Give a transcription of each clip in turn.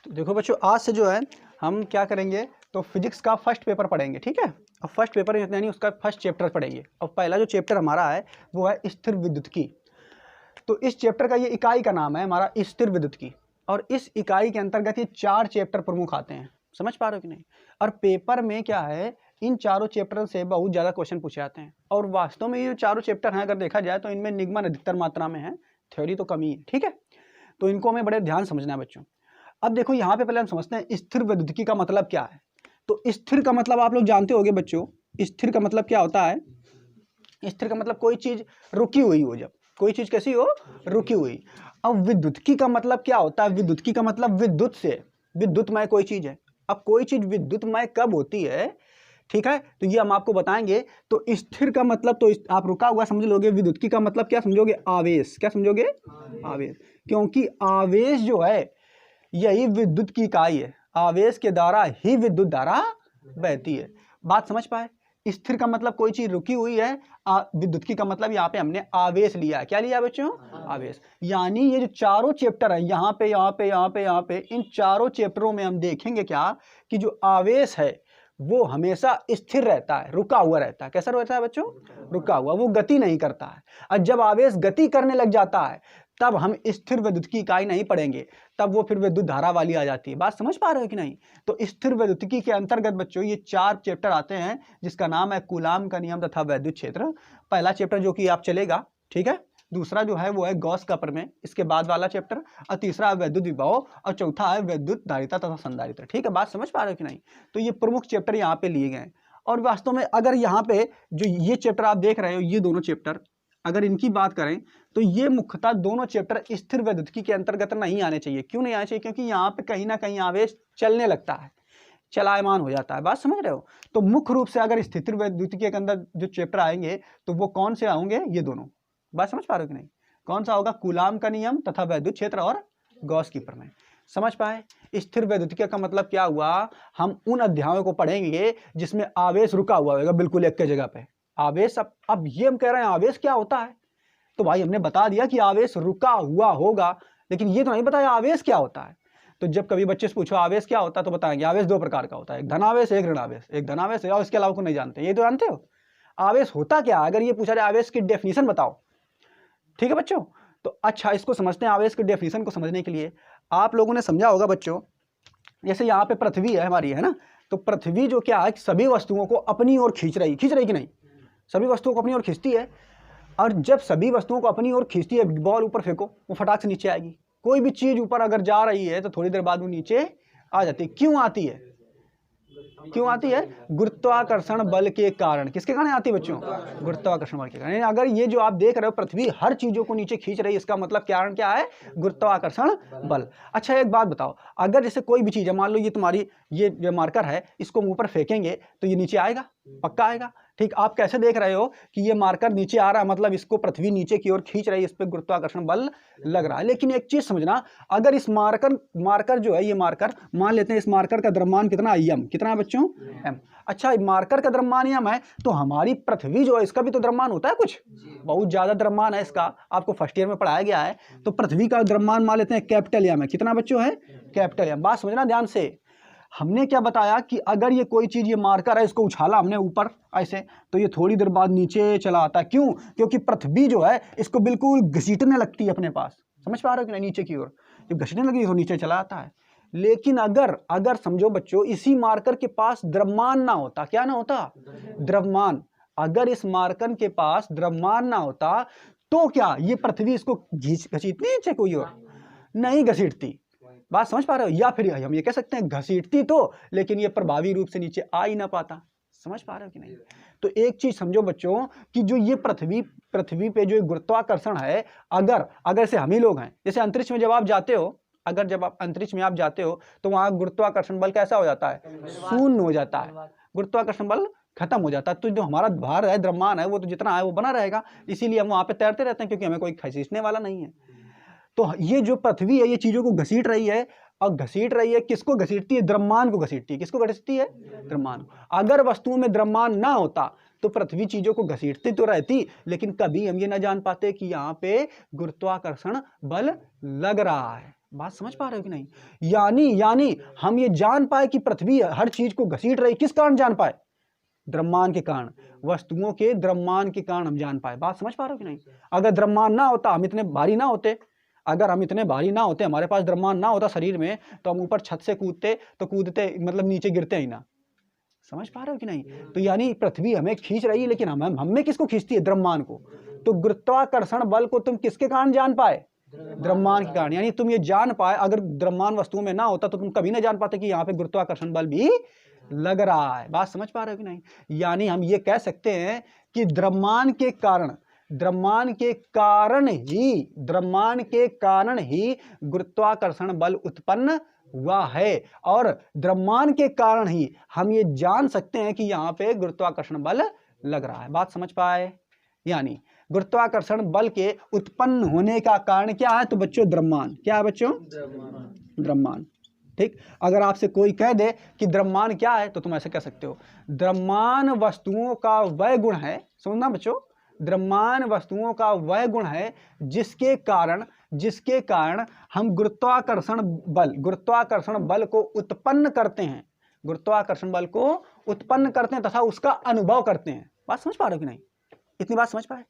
तो देखो बच्चों, आज से जो है हम क्या करेंगे, तो फिजिक्स का फर्स्ट पेपर पढ़ेंगे, ठीक है। और फर्स्ट पेपर यानी उसका फर्स्ट चैप्टर पढ़ेंगे। और पहला जो चैप्टर हमारा है वो है स्थिर विद्युत की। तो इस चैप्टर का ये इकाई का नाम है हमारा स्थिर विद्युत की। और इस इकाई के अंतर्गत ये 4 चैप्टर प्रमुख आते हैं। समझ पा रहे हो कि नहीं? और पेपर में क्या है, इन चारों चैप्टर से बहुत ज़्यादा क्वेश्चन पूछे जाते हैं। और वास्तव में ये चारों चैप्टर हैं, अगर देखा जाए तो इनमें निगमन अधिकतर मात्रा में है, थ्योरी तो कमी है, ठीक है। तो इनको हमें बड़े ध्यान समझना है बच्चों। अब देखो यहाँ पे पहले हम समझते हैं स्थिर विद्युतिकी का मतलब क्या है। तो स्थिर का मतलब आप लोग जानते होंगे बच्चों। स्थिर का मतलब क्या होता है? स्थिर का मतलब कोई चीज रुकी हुई हो। जब कोई चीज कैसी हो, रुकी हुई। अब विद्युतिकी का मतलब क्या होता है? विद्युतिकी का मतलब विद्युत से, विद्युतमय कोई चीज है। अब कोई चीज विद्युतमय कब होती है, ठीक है, तो ये हम आपको बताएंगे। तो स्थिर का मतलब तो आप रुका हुआ समझ लोगे। विद्युतिकी का मतलब क्या समझोगे? आवेश। क्या समझोगे? आवेश। क्योंकि आवेश जो है यही विद्युत की इकाई है। आवेश के द्वारा ही विद्युत धारा बहती है। बात समझ पाए? स्थिर का मतलब कोई चीज रुकी हुई है। विद्युत का मतलब यहाँ पे हमने आवेश लिया है। क्या लिया बच्चों? आवेश। यानी ये जो चारों चैप्टर है, यहाँ पे यहाँ पे यहाँ पे यहाँ पे, इन चारों चैप्टरों में हम देखेंगे क्या कि जो आवेश है वो हमेशा स्थिर रहता है, रुका हुआ रहता है। कैसा रहता है बच्चों? रुका हुआ। वो गति नहीं करता है। और जब आवेश गति करने लग जाता है तब हम स्थिर विद्युत की इकाई नहीं पढ़ेंगे, तब वो फिर विद्युत धारा वाली आ जाती है। बात समझ पा रहे हो कि नहीं? तो स्थिर विद्युतिकी के अंतर्गत बच्चों ये 4 चैप्टर आते हैं, जिसका नाम है कूलाम का नियम तथा वैद्युत क्षेत्र। पहला चैप्टर जो कि आप चलेगा, ठीक है। दूसरा जो है वो है गॉस का प्रमेय, इसके बाद वाला चैप्टर। और तीसरा है वैद्युत विभव, और चौथा है वैद्युत धारिता तथा संधारिता। ठीक है, बात समझ पा रहे हो कि नहीं? तो ये प्रमुख चैप्टर यहाँ पे लिए गए। और वास्तव में अगर यहाँ पे जो ये चैप्टर आप देख रहे हो, ये दोनों चैप्टर अगर इनकी बात करें तो ये मुख्यतः दोनों चैप्टर स्थिर विद्युतिकी के अंतर्गत नहीं आने चाहिए। क्यों नहीं आने चाहिए? क्योंकि यहाँ पे कहीं ना कहीं आवेश चलने लगता है, चलायमान हो जाता है। बात समझ रहे हो? तो मुख्य रूप से अगर स्थिर विद्युतिकी के अंदर जो चैप्टर आएंगे तो वो कौन से होंगे? ये दोनों। बात समझ पा रहे हो कि नहीं? कौन सा होगा? कूलाम का नियम तथा वैद्युत क्षेत्र और गॉस की प्रमेय। समझ पाए? स्थिर विद्युतिकी का मतलब क्या हुआ? हम उन अध्यायों को पढ़ेंगे जिसमें आवेश रुका हुआ होगा, बिल्कुल एक के जगह पे आवेश। अब ये हम कह रहे हैं आवेश क्या होता है, तो भाई हमने बता दिया कि आवेश रुका हुआ होगा, लेकिन ये तो नहीं बताया आवेश क्या होता है। तो जब कभी बच्चे से पूछो आवेश क्या होता है तो बताएंगे आवेश 2 प्रकार का होता है, एक धनावेश, एक ऋणावेश। एक धनावेश है और इसके अलावा को नहीं जानते। ये तो जानते हो आवेश होता क्या? अगर ये पूछा जाए आवेश की डेफिनेशन बताओ, ठीक है बच्चों। तो अच्छा, इसको समझते हैं। आवेश की डेफिनेशन को समझने के लिए आप लोगों ने समझा होगा बच्चों, जैसे यहाँ पे पृथ्वी है हमारी, है ना। तो पृथ्वी जो क्या है, सभी वस्तुओं को अपनी ओर खींच रही कि नहीं? सभी वस्तुओं को अपनी ओर खींचती है। और जब सभी वस्तुओं को अपनी ओर खींचती है, बॉल ऊपर फेंको, वो फटाक से नीचे आएगी। कोई भी चीज ऊपर अगर जा रही है तो थोड़ी देर बाद वो नीचे आ जाती है। क्यों आती है? क्यों आती है? गुरुत्वाकर्षण बल के कारण। किसके कारण आती है बच्चों? गुरुत्वाकर्षण बल के कारण। अगर ये जो आप देख रहे हो पृथ्वी हर चीजों को नीचे खींच रही है, इसका मतलब कारण क्या है? गुरुत्वाकर्षण बल। अच्छा एक बात बताओ, अगर जैसे कोई भी चीज है, मान लो ये तुम्हारी ये मार्कर है, इसको मुंह पर फेंकेंगे तो ये नीचे आएगा? पक्का आएगा। ठीक, आप कैसे देख रहे हो कि ये मार्कर नीचे आ रहा है, मतलब इसको पृथ्वी नीचे की ओर खींच रही है, इस पर गुरुत्वाकर्षण बल लग रहा है। लेकिन एक चीज समझना, अगर इस मार्कर जो है, ये मार्कर मान लेते हैं, इस मार्कर का द्रव्यमान कितना? एम। कितना है बच्चों? एम। अच्छा, मार्कर का द्रव्यमान एम है, तो हमारी पृथ्वी जो है इसका भी तो द्रव्यमान होता है कुछ, बहुत ज्यादा द्रव्यमान है इसका, आपको फर्स्ट ईयर में पढ़ाया गया है। तो पृथ्वी का द्रव्यमान मान लेते हैं कैपिटल एम है। कितना बच्चों है? Capital M. बात समझना ध्यान से। हमने क्या बताया कि अगर ये कोई चीज, ये मार्कर है, इसको उछाला हमने ऊपर ऐसे, तो ये थोड़ी देर बाद नीचे चला आता है। क्यों? क्योंकि पृथ्वी जो है इसको बिल्कुल घसीटने लगती है अपने पास। समझ पा रहे हो कि नहीं? नीचे की ओर जब घसीटने लगी तो नीचे चला आता है। लेकिन अगर समझो बच्चों, इसी मार्कर के पास द्रव्यमान ना होता, क्या ना होता? द्रव्यमान। अगर इस मार्कर के पास द्रव्यमान ना होता तो क्या ये पृथ्वी इसको घसीटती नीचे कोई और? नहीं घसीटती। बात समझ पा रहे हो? या फिर हम ये कह सकते हैं घसीटती तो, लेकिन ये प्रभावी रूप से नीचे आ ही ना पाता। समझ पा रहे हो कि नहीं? तो एक चीज समझो बच्चों कि जो ये पृथ्वी पे जो गुरुत्वाकर्षण है, अगर से हम ही लोग हैं, जैसे अंतरिक्ष में जब आप जाते हो, अगर जब आप अंतरिक्ष में आप जाते हो तो वहां गुरुत्वाकर्षण बल कैसा हो जाता है? शून्य हो जाता है। गुरुत्वाकर्षण बल खत्म हो जाता है। तो जो हमारा भार है, द्रव्यमान है, वो तो जितना है वो बना रहेगा। इसीलिए हम वहां पे तैरते रहते हैं, क्योंकि हमें कोई खींचने वाला नहीं है। तो ये जो पृथ्वी है ये चीजों को घसीट रही है, और घसीट रही है, किसको घसीटती है? द्रव्यमान को घसीटती है। किसको घसीटती है? द्रव्यमान को। अगर वस्तुओं में द्रव्यमान ना होता तो पृथ्वी चीजों को घसीटती तो रहती, लेकिन कभी हम ये ना जान पाते कि यहाँ पे गुरुत्वाकर्षण बल लग रहा है। बात समझ पा रहे हो कि नहीं? यानी हम ये जान पाए कि पृथ्वी हर चीज को घसीट रही, किस कारण जान पाए? द्रव्यमान के कारण, वस्तुओं के द्रव्यमान के कारण हम जान पाए। बात समझ पा रहे हो कि नहीं? अगर द्रव्यमान ना होता, हम इतने भारी ना होते, अगर हम इतने भारी ना होते, हमारे पास द्रव्यमान ना होता शरीर में, तो हम ऊपर छत से कूदते तो कूदते मतलब नीचे गिरते ही ना। समझ पा रहे हो कि नहीं? तो यानी पृथ्वी हमें खींच रही है, लेकिन हम में किसको खींचती है? द्रव्यमान को। तो गुरुत्वाकर्षण बल को तुम किसके कारण जान पाए? द्रव्यमान के कारण। यानी तुम ये जान पाए, अगर द्रव्यमान वस्तुओं में ना होता तो तुम कभी ना जान पाते कि यहाँ पे गुरुत्वाकर्षण बल भी लग रहा है। बात समझ पा रहे हो कि नहीं? यानी हम ये कह सकते हैं कि द्रव्यमान के कारण ही गुरुत्वाकर्षण बल उत्पन्न हुआ है, और द्रव्यमान के कारण ही हम ये जान सकते हैं कि यहाँ पे गुरुत्वाकर्षण बल लग रहा है। बात समझ पाए? यानी गुरुत्वाकर्षण बल के उत्पन्न होने का कारण क्या है? तो बच्चों द्रव्यमान। क्या है बच्चों? द्रव्यमान। ठीक। अगर आपसे कोई कह दे कि द्रव्यमान क्या है, तो तुम ऐसे कह सकते हो, द्रव्यमान वस्तुओं का वह गुण है, सुनना बच्चों, द्रव्यमान वस्तुओं का वह गुण है जिसके कारण हम गुरुत्वाकर्षण बल को उत्पन्न करते हैं, गुरुत्वाकर्षण बल को उत्पन्न करते हैं तथा उसका अनुभव करते हैं। बात समझ पा रहे हो कि नहीं? इतनी बात समझ पाए?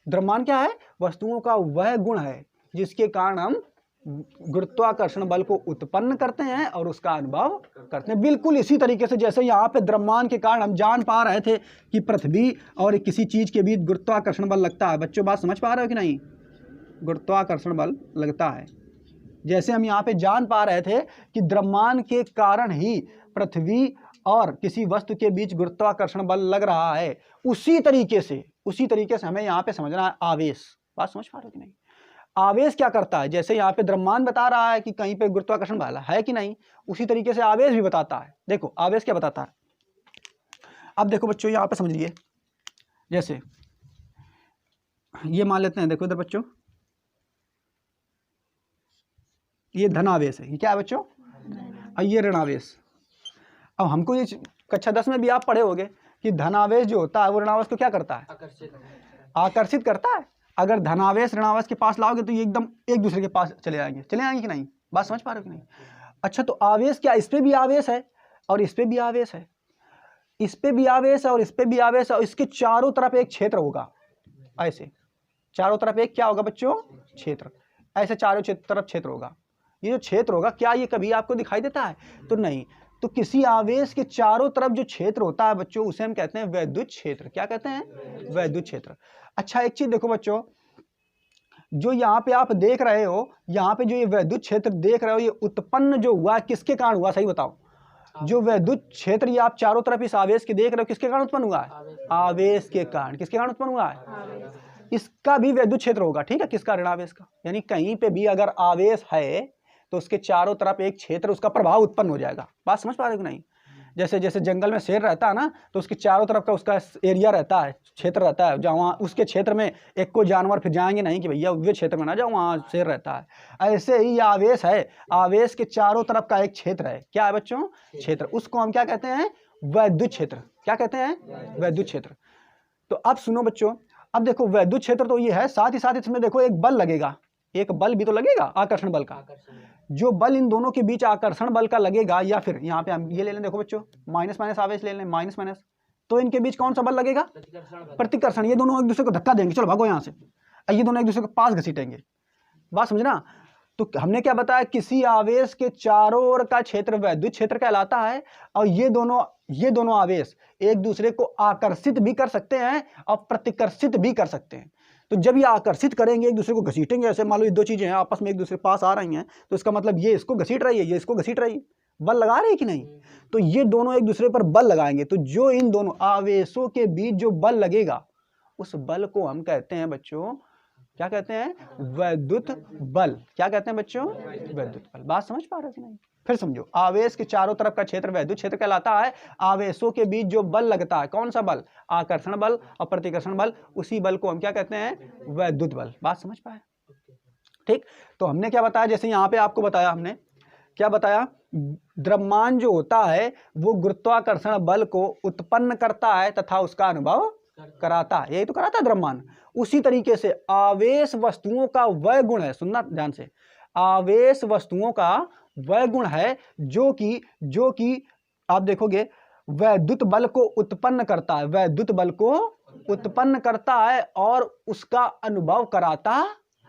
द्रव्यमान क्या है? वस्तुओं का वह गुण है जिसके कारण हम गुरुत्वाकर्षण बल को उत्पन्न करते हैं और उसका अनुभव करते हैं। बिल्कुल इसी तरीके से जैसे यहाँ पे द्रव्यमान के कारण हम जान पा रहे थे कि पृथ्वी और किसी चीज के बीच गुरुत्वाकर्षण बल लगता है। बच्चों बात समझ पा रहे हो कि नहीं? गुरुत्वाकर्षण बल लगता है। जैसे हम यहाँ पे जान पा रहे थे कि द्रव्यमान के कारण ही पृथ्वी और किसी वस्तु के बीच गुरुत्वाकर्षण बल लग रहा है, उसी तरीके से हमें यहाँ पे समझना है आवेश। बात समझ पा रहे हो कि नहीं? आवेश क्या करता है? जैसे यहाँ पे द्रव्यमान बता रहा है कि कहीं पे गुरुत्वाकर्षण बल है कि नहीं, उसी तरीके से आवेश भी बताता है। देखो आवेश क्या बताता है। अब देखो बच्चों यहाँ पे समझिए, जैसे ये मान लेते हैं, देखो इधर बच्चों, ये धनावेश है, ये क्या है बच्चों? और ये ऋणावेश। अब हमको ये कक्षा 10 में भी आप पढ़े होंगे कि धनावेश जो होता है वो ऋणावेश को क्या करता है? आकर्षित करता है। अगर धनावेश ऋणावेश के पास लाओगे तो ये एकदम एक दूसरे के पास चले आएंगे कि नहीं? बात समझ पा रहे हो कि नहीं? अच्छा, तो आवेश क्या? इस पे भी आवेश है और इस पे भी आवेश है, इस पे भी आवेश है और इस पे भी आवेश है, और इसके चारों तरफ एक क्षेत्र होगा। ऐसे चारों तरफ एक क्या होगा बच्चों? क्षेत्र। ऐसे चारों तरफ क्षेत्र होगा। ये जो क्षेत्र होगा, क्या ये कभी आपको दिखाई देता है? तो नहीं। तो किसी आवेश के चारों तरफ जो क्षेत्र होता है बच्चों, उसे हम कहते हैं वैद्युत क्षेत्र। क्या कहते हैं? वैद्युत क्षेत्र। अच्छा, एक चीज देखो बच्चों, जो यहाँ पे आप देख रहे हो, यहाँ पे जो ये वैद्युत क्षेत्र देख रहे हो, ये उत्पन्न जो हुआ किसके कारण हुआ? सही बताओ। जो वैद्युत क्षेत्र ये आप चारों तरफ इस आवेश के देख रहे हो, किसके कारण उत्पन्न हुआ है? आवेश के कारण। किसके कारण उत्पन्न हुआ है? इसका भी वैद्युत क्षेत्र होगा। ठीक है, किसका? ऋणावेश का। यानी कहीं पे भी अगर आवेश है तो उसके चारों तरफ एक क्षेत्र, उसका प्रभाव उत्पन्न हो जाएगा। बात समझ पा रहे हो कि नहीं? जैसे जैसे जंगल में शेर रहता है ना, तो उसके चारों तरफ का उसका एरिया रहता है, क्षेत्र रहता है, जहाँ उसके क्षेत्र में एक कोई जानवर फिर जाएंगे नहीं कि भैया उस क्षेत्र में ना जाओ, वहाँ शेर रहता है। ऐसे ही आवेश है, आवेश के चारों तरफ का एक क्षेत्र है। क्या है बच्चों? क्षेत्र। उसको हम क्या कहते हैं? वैद्युत क्षेत्र। क्या कहते हैं? वैद्युत क्षेत्र। तो अब सुनो बच्चों, अब देखो वैद्युत क्षेत्र तो ये है, साथ ही साथ इसमें देखो एक बल लगेगा, एक बल भी तो लगेगा आकर्षण बल का। जो बल इन दोनों के बीच आकर्षण बल का लगेगा, या फिर यहाँ पे हम ये ले लें, देखो बच्चों माइनस माइनस आवेश ले लें, माइनस माइनस, तो इनके बीच कौन सा बल लगेगा? प्रतिकर्षण। ये दोनों एक दूसरे को धक्का देंगे, चलो भागो यहाँ से, ये दोनों एक दूसरे के पास घसीटेंगे। बात समझना। तो हमने क्या बताया? किसी आवेश के चारों ओर का क्षेत्र वैद्युत क्षेत्र कहलाता है, और ये दोनों आवेश एक दूसरे को आकर्षित भी कर सकते हैं और प्रतिकर्षित भी कर सकते हैं। तो जब ये आकर्षित करेंगे, एक दूसरे को घसीटेंगे, ऐसे मान लो ये दो चीजें हैं आपस में एक दूसरे के पास आ रही हैं, तो इसका मतलब ये इसको घसीट रही है, ये इसको घसीट रही है, बल लगा रही है कि नहीं? तो ये दोनों एक दूसरे पर बल लगाएंगे, तो जो इन दोनों आवेशों के बीच जो बल लगेगा, उस बल को हम कहते हैं बच्चों, क्या कहते हैं? वैद्युत बल। क्या कहते हैं बच्चों? वैद्युत बल। बात समझ पा रहे हो कि नहीं? फिर समझो, आवेश के चारों तरफ का क्षेत्र वैद्युत क्षेत्र कहलाता है। आवेशों के बीच जो बल लगता है, कौन सा बल? आकर्षण बल और प्रतिकर्षण बल, उसी बल को हम क्या कहते हैं? वैद्युत बल। बात समझ पाए? ठीक। तो हमने क्या बताया? जैसे यहाँ पे आपको बताया, हमने क्या बताया? द्रव्यमान जो होता है वो गुरुत्वाकर्षण बल को उत्पन्न करता है तथा उसका अनुभव कराता है। यही तो कराता है द्रव्यमान। उसी तरीके से आवेश वस्तुओं का वह गुण है, सुनना ध्यान से, आवेश वस्तुओं का वह गुण है जो कि आप देखोगे वैद्युत बल को उत्पन्न करता है, वैद्युत बल को उत्पन्न करता है और उसका अनुभव कराता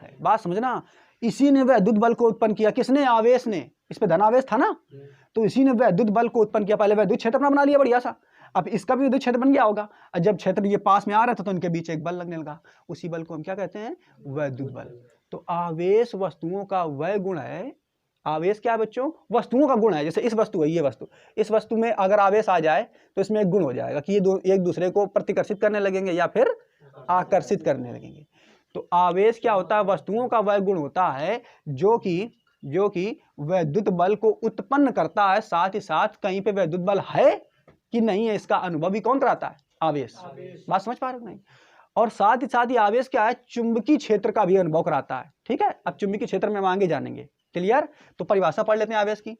है। बात समझना, इसी ने वैद्युत बल को उत्पन्न किया। किसने? आवेश ने। इस पे धनावेश था ना, तो इसी ने वैद्युत बल को उत्पन्न किया। पहले वैद्युत क्षेत्र बना लिया बढ़िया सा, अब इसका भी विद्युत क्षेत्र बन गया होगा। और जब क्षेत्र ये पास में आ रहा था तो इनके बीच एक बल लगने लगा, उसी बल को हम क्या कहते हैं? वैद्युत बल। तो आवेश वस्तुओं का वह गुण है। आवेश क्या है बच्चों? वस्तुओं का गुण है। जैसे इस वस्तु है, ये वस्तु, इस वस्तु में अगर आवेश आ जाए तो इसमें एक गुण हो जाएगा कि ये एक दूसरे को प्रतिकर्षित करने लगेंगे या फिर आकर्षित करने लगेंगे। तो आवेश क्या होता है? वस्तुओं का वह गुण होता है जो कि वैद्युत बल को उत्पन्न करता है, साथ ही साथ कहीं पे वैद्युत बल है कि नहीं है इसका अनुभव भी कौन कराता है? आवेश। बात समझ पा रहे हो नहीं? और साथ ही आवेश क्या है? चुंबकीय क्षेत्र का भी अनुभव कराता है। ठीक है, अब चुंबकीय क्षेत्र में हम आगे जानेंगे। क्लियर? तो परिभाषा पढ़ लेते हैं आवेश की।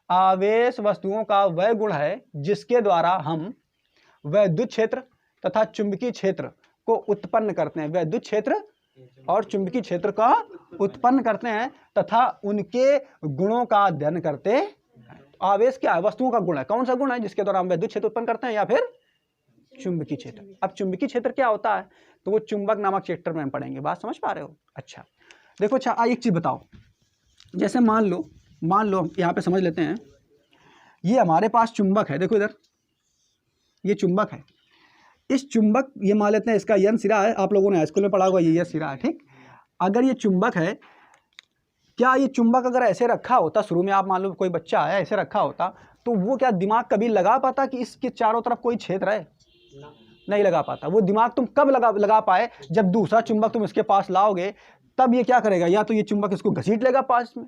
आवेश वस्तुओं का वह गुण है जिसके द्वारा हम वैद्युत क्षेत्र तथा चुंबकीय क्षेत्र को उत्पन्न करते हैं। वैद्युत क्षेत्र और चुंबकीय क्षेत्र का उत्पन्न करते हैं तथा उनके गुणों का अध्ययन करते हैं। आवेश क्या है? वस्तुओं का गुण है। कौन सा गुण है? जिसके द्वारा हम वैद्युत क्षेत्र उत्पन्न करते हैं या फिर चुंबकीय क्षेत्र। अब चुंबकीय क्षेत्र क्या होता है? तो वो चुंबक नामक चैप्टर में हम पढ़ेंगे। बात समझ पा रहे हो? अच्छा देखो, अच्छा एक चीज बताओ, जैसे मान लो यहाँ पे समझ लेते हैं, ये हमारे पास चुंबक है। देखो इधर ये चुंबक है। इस चुंबक, ये मान लेते हैं इसका यन सिरा है, आप लोगों ने स्कूल में पढ़ा होगा, ये सिरा है। ठीक, अगर ये चुंबक है, क्या ये चुंबक अगर ऐसे रखा होता, शुरू में आप मान लो कोई बच्चा है ऐसे रखा होता, तो वो क्या दिमाग कभी लगा पाता कि इसके चारों तरफ कोई क्षेत्र है? नहीं लगा पाता। वो दिमाग तुम कब लगा पाए? जब दूसरा चुंबक तुम इसके पास लाओगे, तब ये क्या करेगा? या तो ये चुंबक इसको घसीट लेगा पास में,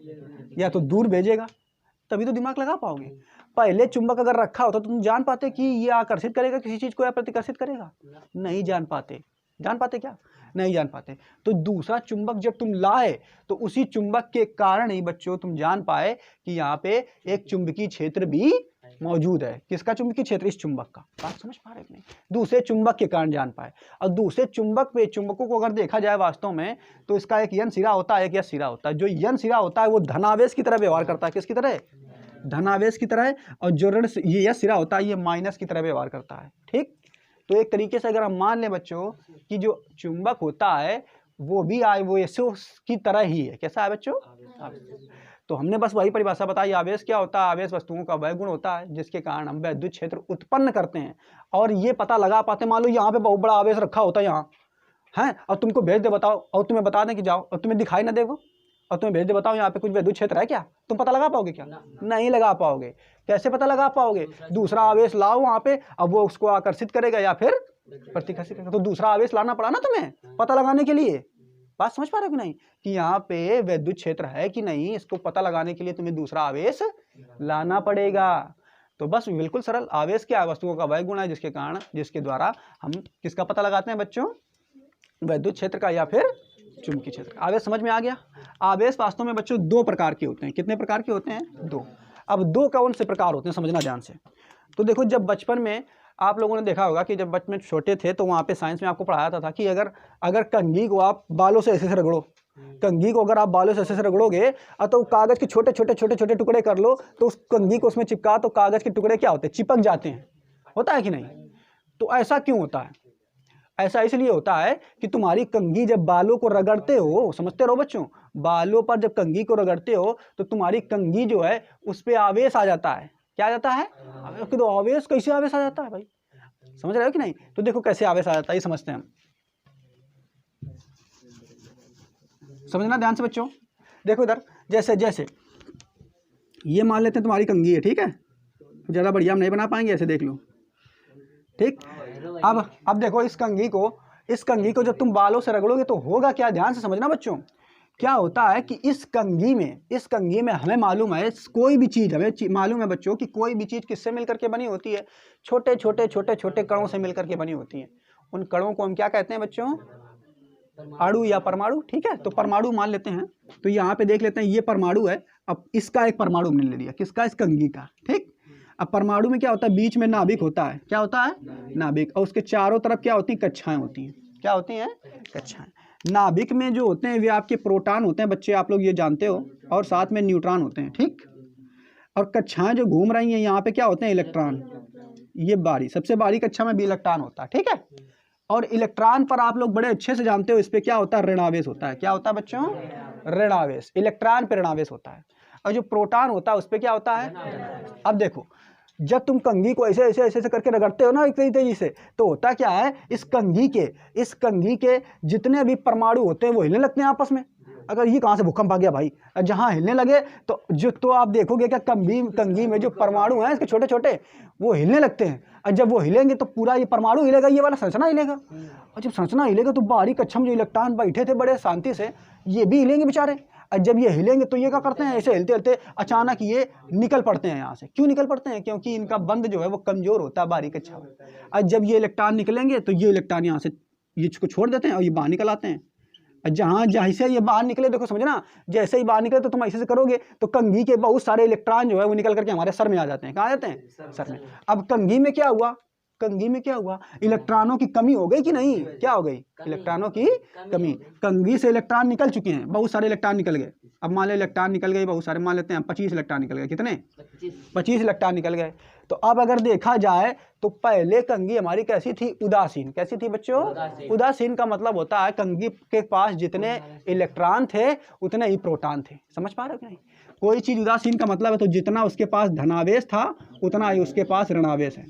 या तो दूर भेजेगा, तभी तो दिमाग लगा पाओगे। पहले चुंबक अगर रखा होता तो तुम जान पाते कि ये आकर्षित करेगा किसी चीज को या प्रतिकर्षित करेगा? नहीं जान पाते। जान पाते क्या? नहीं जान पाते। तो दूसरा चुंबक जब तुम लाए तो उसी चुंबक के कारण ही बच्चों तुम जान पाए कि यहाँ पे एक चुंबकीय क्षेत्र भी मौजूद है। किसका चुंबकीय क्षेत्र? इस चुंबक का। बात समझ पा रहे हैं? दूसरे चुंबक के कारण जान पाए। और दूसरे चुंबक पे, चुंबकों को अगर देखा जाए वास्तव में, तो इसका एक यन सिरा होता है, एक यस सिरा होता है। जो यन सिरा होता है वो धनावेश की तरह व्यवहार करता है। किसकी तरह? धनावेश की तरह। और जो ऋण, ये यस सिरा होता है, ये माइनस की तरह व्यवहार करता है। ठीक, तो एक तरीके से अगर हम मान लें बच्चों कि जो चुंबक होता है वो भी आवेश की तरह ही है। कैसा है बच्चों? तो हमने बस वही परिभाषा बताई। आवेश क्या होता है? आवेश वस्तुओं का वह गुण होता है जिसके कारण हम वैद्युत क्षेत्र उत्पन्न करते हैं और ये पता लगा पाते। मान लो यहाँ पे बहुत बड़ा आवेश रखा होता है यहाँ है, और तुमको भेज दे बताओ, और तुम्हें बता दें कि जाओ, और तुम्हें दिखाई ना दे वो, और तुम्हें भेज दे बताओ यहाँ पे कुछ वैद्युत क्षेत्र है क्या? तुम पता लगा पाओगे क्या? नहीं लगा पाओगे। कैसे पता लगा पाओगे? दूसरा आवेश लाओ वहाँ पे, अब वो उसको आकर्षित करेगा या फिर प्रतिकर्षित करेगा। तो दूसरा आवेश लाना पड़ा ना तुम्हें पता लगाने के लिए। बात समझ पा रहे हो कि नहीं? कि यहाँ पे वैद्युत क्षेत्र है कि नहीं, इसको पता लगाने के लिए तुम्हें दूसरा आवेश लाना पड़ेगा। तो बस बिल्कुल सरल। आवेश क्या है? वस्तुओं का वह गुण है जिसके द्वारा हम किसका पता लगाते हैं बच्चों? वैद्युत क्षेत्र का या फिर चुंबकीय क्षेत्र का। आवेश समझ में आ गया? आवेश वास्तव में बच्चों दो प्रकार के होते हैं। कितने प्रकार के होते हैं? दो। अब दो कौन से प्रकार होते हैं समझना ध्यान से। तो देखो, जब बचपन में आप लोगों ने देखा होगा कि जब बचपन में छोटे थे तो वहाँ पे साइंस में आपको पढ़ाया था कि अगर कंघी को आप बालों से ऐसे रगड़ो, कंघी को अगर आप बालों से ऐसे रगड़ोगे तो कागज के छोटे छोटे टुकड़े कर लो, तो उस कंघी को उसमें चिपका, तो कागज के टुकड़े क्या होते हैं? चिपक जाते हैं। होता है कि नहीं? तो ऐसा क्यों होता है? ऐसा इसलिए होता है कि तुम्हारी कंघी जब बालों को रगड़ते हो, समझते रहो बच्चों, बालों पर जब कंघी को रगड़ते हो तो तुम्हारी कंघी जो है उस पर आवेश आ जाता है। क्या आ जाता है? तो आवेश, कैसे आवेश आ जाता है भाई? समझ रहे हो कि नहीं? तो देखो कैसे आवेश आ जाता है, ये समझते हैं हम। समझना ध्यान से बच्चों। देखो इधर, जैसे ये मान लेते हैं तुम्हारी कंघी है, ठीक है? ज़्यादा बढ़िया हम नहीं बना पाएंगे, ऐसे देख लो। ठीक, अब देखो इस कंघी को जब तुम बालों से रगड़ोगे तो होगा क्या? ध्यान से समझना बच्चों। क्या होता है कि इस कंघी में हमें मालूम है, कोई भी चीज़ हमें मालूम है बच्चों कि कोई भी चीज़ किससे मिलकर के बनी होती है? छोटे छोटे कणों से मिलकर के बनी होती है। उन कणों को हम क्या कहते हैं बच्चों? अणु या परमाणु। ठीक है, तो परमाणु मान लेते हैं। तो यहाँ पे देख लेते हैं, ये परमाणु है। अब इसका एक परमाणु हमने ले लिया, किसका? इस कंघी का। ठीक, अब परमाणु में क्या होता है? बीच में नाभिक होता है। क्या होता है? नाभिक। और उसके चारों तरफ क्या होती है? कक्षाएं होती हैं। क्या होती हैं? कक्षाएं। नाभिक में जो होते हैं वे आपके प्रोटॉन होते हैं बच्चे, आप लोग ये जानते हो। और साथ में न्यूट्रॉन होते हैं, ठीक। और कक्षाएं जो घूम रही हैं यहाँ पे क्या होते हैं, इलेक्ट्रॉन। ये बारी, सबसे बारी कक्षा में भी इलेक्ट्रॉन होता है, ठीक है। और इलेक्ट्रॉन पर आप लोग बड़े अच्छे से जानते हो, इस पे क्या होता है, ऋणावेश होता है। क्या होता है बच्चों, ऋणावेश। इलेक्ट्रॉन पे ऋणावेश होता है। और जो प्रोटॉन होता है उस पे क्या होता है। अब देखो, जब तुम कंघी को ऐसे ऐसे ऐसे करके रगड़ते हो ना इतनी तेजी से, तो होता क्या है, इस कंघी के जितने भी परमाणु होते हैं वो हिलने लगते हैं आपस में। अगर ये कहाँ से भूकंप आ गया भाई, जहाँ हिलने लगे तो आप देखोगे क्या, कंघी में जो परमाणु हैं इसके छोटे छोटे, वो हिलने लगते हैं। और जब वो हिलेंगे तो पूरा ये परमाणु हिलेगा, ये वाला संरचना हिलेगा। और जब संरचना हिलेगा तो बाहरी कक्षा में जो इलेक्ट्रॉन बैठे थे बड़े शांति से, ये भी हिलेंगे बेचारे। और जब ये हिलेंगे तो ये क्या करते हैं, ऐसे हिलते हिलते अचानक ये निकल पड़ते हैं यहाँ से। क्यों निकल पड़ते हैं, क्योंकि इनका बंध जो है वो कमजोर होता है बाहरी कक्षा में। और जब ये इलेक्ट्रॉन निकलेंगे तो ये इलेक्ट्रॉन यहाँ से ये को छोड़ देते हैं और ये बाहर निकल आते हैं। जहाँ जैसे ये बाहर निकले, देखो समझना, जैसे ही बाहर निकले तो तुम ऐसे से करोगे तो कंघी के बहुत सारे इलेक्ट्रॉन जो है वो निकल करके हमारे सर में आ जाते हैं। कहाँ आ जाते हैं, सर में। अब कंघी में क्या हुआ, इलेक्ट्रॉनों की कमी हो गई कि नहीं, क्या हो गई, इलेक्ट्रॉनों की कमी। कंघी से इलेक्ट्रॉन निकल चुके हैं, बहुत सारे इलेक्ट्रॉन निकल गए। अब मान लो इलेक्ट्रॉन निकल गए बहुत सारे, मान लेते हैं 25 इलेक्ट्रॉन निकल गए। कितने, 25 इलेक्ट्रॉन निकल गए। तो अब अगर देखा जाए तो पहले कंघी हमारी कैसी थी, उदासीन। कैसी थी बच्चों, उदासीन का मतलब होता है कंघी के पास जितने इलेक्ट्रॉन थे उतने ही प्रोटॉन थे। समझ पा रहे हो कि नहीं। कोई चीज उदासीन का मतलब है तो जितना उसके पास धनावेश था उतना ही उसके पास ऋणावेश है।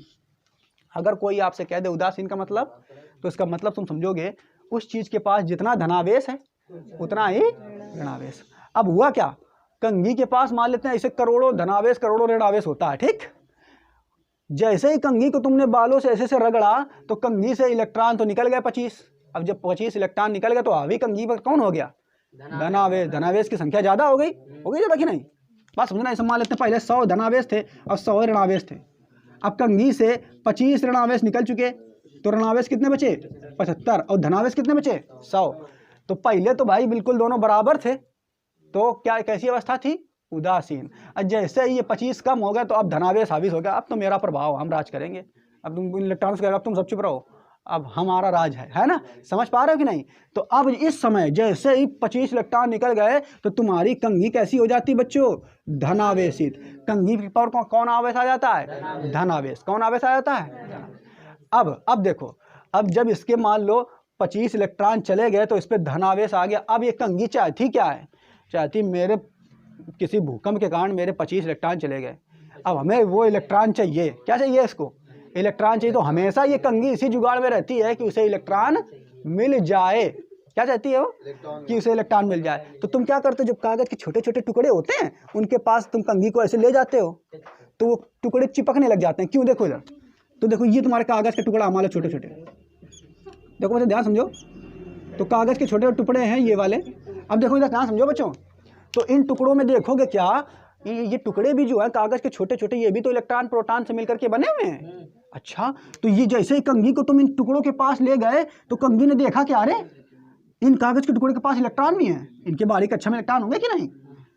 अगर कोई आपसे कह दे उदासीन का मतलब, तो इसका मतलब तुम समझोगे उस चीज के पास जितना धनावेश है उतना ही ऋणावेश। अब हुआ क्या, कंघी के पास मान लेते हैं ऐसे करोड़ों धनावेश करोड़ों ऋणावेश होता है, ठीक। जैसे ही कंघी को तुमने बालों से ऐसे से रगड़ा तो कंघी से इलेक्ट्रॉन तो निकल गए 25। अब जब 25 इलेक्ट्रॉन निकल गए तो अभी कंघी पर कौन हो गया, धनावेश। धनावेश की संख्या ज्यादा हो गई ज्यादा कि नहीं। बात समझना, ऐसे मान लेते हैं पहले 100 धनावेश थे और 100 ऋणावेश थे। अब कंघी से 25 ऋणावेश निकल चुके तो ऋणावेश कितने बचे, 75। और धनावेश कितने बचे, 100। तो पहले तो भाई बिल्कुल दोनों बराबर थे, तो क्या कैसी अवस्था थी, उदासीन। और जैसे ही ये 25 कम हो गया तो अब धनावेश हावी हो गया। अब तो मेरा प्रभाव, हम राज करेंगे। अब तुम इलेक्ट्रॉन्स करेगा, अब तुम सब चुप रहो, अब हमारा राज है ना। समझ पा रहे हो कि नहीं। तो अब इस समय जैसे ही 25 इलेक्ट्रॉन निकल गए तो तुम्हारी कंघी कैसी हो जाती बच्चों, धनावेशित। कंघी पर कौन आवेश आ जाता है, धनावेश। कौन आवेश आ जाता है। अब देखो, अब जब इसके मान लो 25 इलेक्ट्रॉन चले गए तो इस पर धनावेश आ गया। अब ये कंघी चाहती क्या है, चाहती मेरे किसी भूकंप के कारण मेरे 25 इलेक्ट्रॉन चले गए, अब हमें वो इलेक्ट्रॉन चाहिए। क्या चाहिए इसको, इलेक्ट्रॉन चाहिए। तो हमेशा ये कंघी इसी जुगाड़ में रहती है कि उसे इलेक्ट्रॉन मिल जाए। क्या चाहती है वो, कि उसे इलेक्ट्रॉन मिल जाए। तो तुम क्या करते हो, जब कागज के छोटे छोटे टुकड़े होते हैं उनके पास तुम कंघी को ऐसे ले जाते हो तो वो टुकड़े चिपकने लग जाते हैं। क्यों, देखो इधर, तो देखो ये तुम्हारे कागज के टुकड़ा हमारे छोटे छोटे, देखो मुझे ध्यान समझो। तो कागज के छोटे टुकड़े हैं ये वाले। अब देखो इधर ध्यान समझो बच्चों। तो इन टुकड़ों में देखोगे क्या, ये टुकड़े भी जो है कागज के छोटे छोटे, ये भी तो इलेक्ट्रॉन प्रोटॉन से मिलकर के बने हुए हैं। अच्छा, तो ये जैसे ही कंघी को तुम इन टुकड़ों के पास ले गए तो कंघी ने देखा कि अरे इन कागज के टुकड़े के पास इलेक्ट्रॉन भी हैं, इनके बारीक कक्षा में इलेक्ट्रॉन होंगे कि नहीं।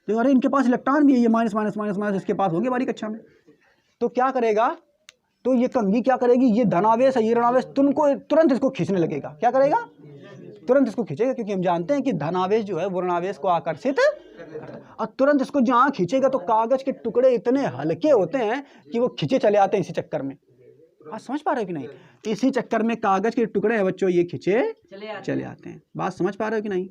तो अरे इनके पास इलेक्ट्रॉन भी है, ये माइनस माइनस माइनस माइनस इसके पास होंगे बारीक कक्षा में। तो क्या करेगा, तो ये कंघी क्या करेगी, ये धनावेश है ये ऋणावेश तुमको तुरंत इसको खींचने लगेगा। क्या करेगा, तुरंत इसको खींचेगा, क्योंकि हम जानते हैं कि धनावेश जो है वो ऋणावेश को आकर्षित करता है। और तुरंत इसको जहाँ खींचेगा तो कागज के टुकड़े इतने हल्के होते हैं कि वो खींचे चले आते हैं इसी चक्कर में। बात समझ पा रहे हो कि नहीं। इसी चक्कर में कागज के टुकड़े हैं बच्चों, ये खींचे चले आते हैं। बात समझ पा रहे हो कि नहीं।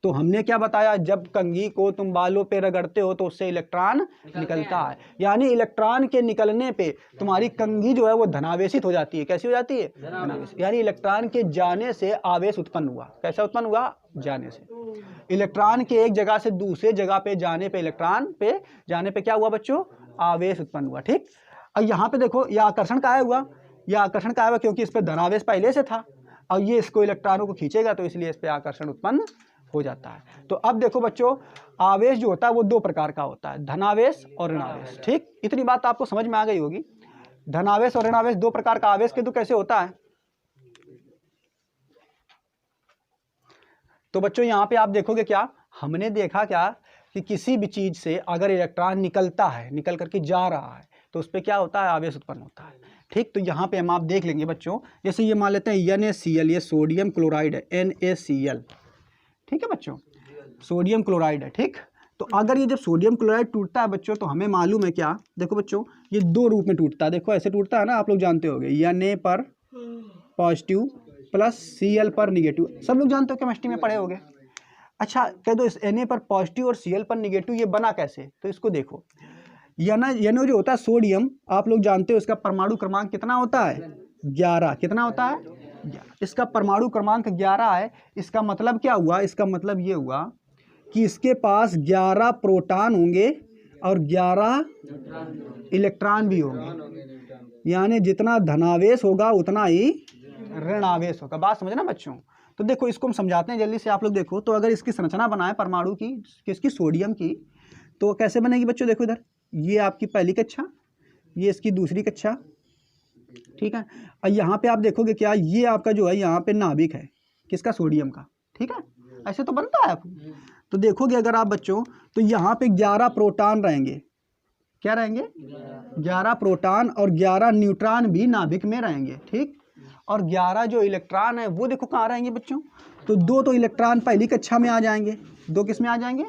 तो हमने क्या बताया, जब कंघी को तुम बालों पे रगड़ते हो तो उससे इलेक्ट्रॉन निकलता है, यानी इलेक्ट्रॉन के निकलने पे तुम्हारी कंघी जो है वो धनावेशित हो जाती है। कैसी हो जाती है, धनावेशित। यानी इलेक्ट्रॉन के जाने से आवेश उत्पन्न हुआ। कैसा उत्पन्न हुआ, जाने से। इलेक्ट्रॉन के एक जगह से दूसरे जगह पे जाने पे, इलेक्ट्रॉन पे जाने पे क्या हुआ बच्चों, आवेश उत्पन्न हुआ। ठीक। और यहाँ पे देखो यह आकर्षण का हुआ, यह आकर्षण का हुआ क्योंकि इस पर धनावेश पहले से था और ये इसको इलेक्ट्रॉनों को खींचेगा तो इसलिए इस पर आकर्षण उत्पन्न हो जाता है। तो अब देखो बच्चों, आवेश जो होता है वो दो प्रकार का होता है, धनावेश और ऋणावेश। ठीक, इतनी बात आपको समझ में आ गई होगी। धनावेश और ऋणावेश दो प्रकार का आवेश किंतु कैसे होता है। तो बच्चों यहाँ पे आप देखोगे क्या, हमने देखा क्या कि किसी भी चीज से अगर इलेक्ट्रॉन निकलता है, निकल करके जा रहा है तो उस पर क्या होता है, आवेश उत्पन्न होता है। ठीक, तो यहाँ पे हम आप देख लेंगे बच्चों, जैसे ये मान लेते हैं NaCl, ये सोडियम क्लोराइड है, NaCl। ठीक है बच्चों, सोडियम क्लोराइड है। ठीक, तो अगर ये जब सोडियम क्लोराइड टूटता है बच्चों, तो हमें मालूम है क्या, देखो बच्चों ये दो रूप में टूटता है। देखो ऐसे टूटता है ना, आप लोग जानते होंगे, Na पर पॉजिटिव प्लस Cl पर निगेटिव, सब लोग जानते हो, केमिस्ट्री में पढ़े होंगे। अच्छा कह दो इस Na पर पॉजिटिव और Cl पर निगेटिव ये बना कैसे, तो इसको देखो, NO जो होता है सोडियम, आप लोग जानते हो इसका परमाणु क्रमांक कितना होता है, 11। कितना होता है, 11। इसका परमाणु क्रमांक 11 है। इसका मतलब क्या हुआ, इसका मतलब ये हुआ कि इसके पास 11 प्रोटॉन होंगे और 11 इलेक्ट्रॉन भी होंगे, यानी जितना धनावेश होगा उतना ही ऋणावेश होगा। बात समझना बच्चों। तो देखो इसको हम समझाते हैं जल्दी से, आप लोग देखो। तो अगर इसकी संरचना बनाए परमाणु की, किसकी, सोडियम की, तो कैसे बनेगी बच्चों, देखो इधर, ये आपकी पहली कक्षा, ये इसकी दूसरी कक्षा, ठीक है। और यहाँ पे आप देखोगे क्या, ये आपका जो है यहाँ पे नाभिक है, किसका, सोडियम का, ठीक है। ऐसे तो बनता है। तो देखोगे अगर आप बच्चों, तो यहाँ पे 11 प्रोटॉन रहेंगे, क्या रहेंगे, 11 प्रोटॉन और 11 न्यूट्रॉन भी नाभिक में रहेंगे, ठीक। और 11 जो इलेक्ट्रॉन है वो देखो कहाँ रहेंगे बच्चों, तो दो तो इलेक्ट्रॉन पहली कक्षा में आ जाएंगे, दो किस में आ जाएंगे,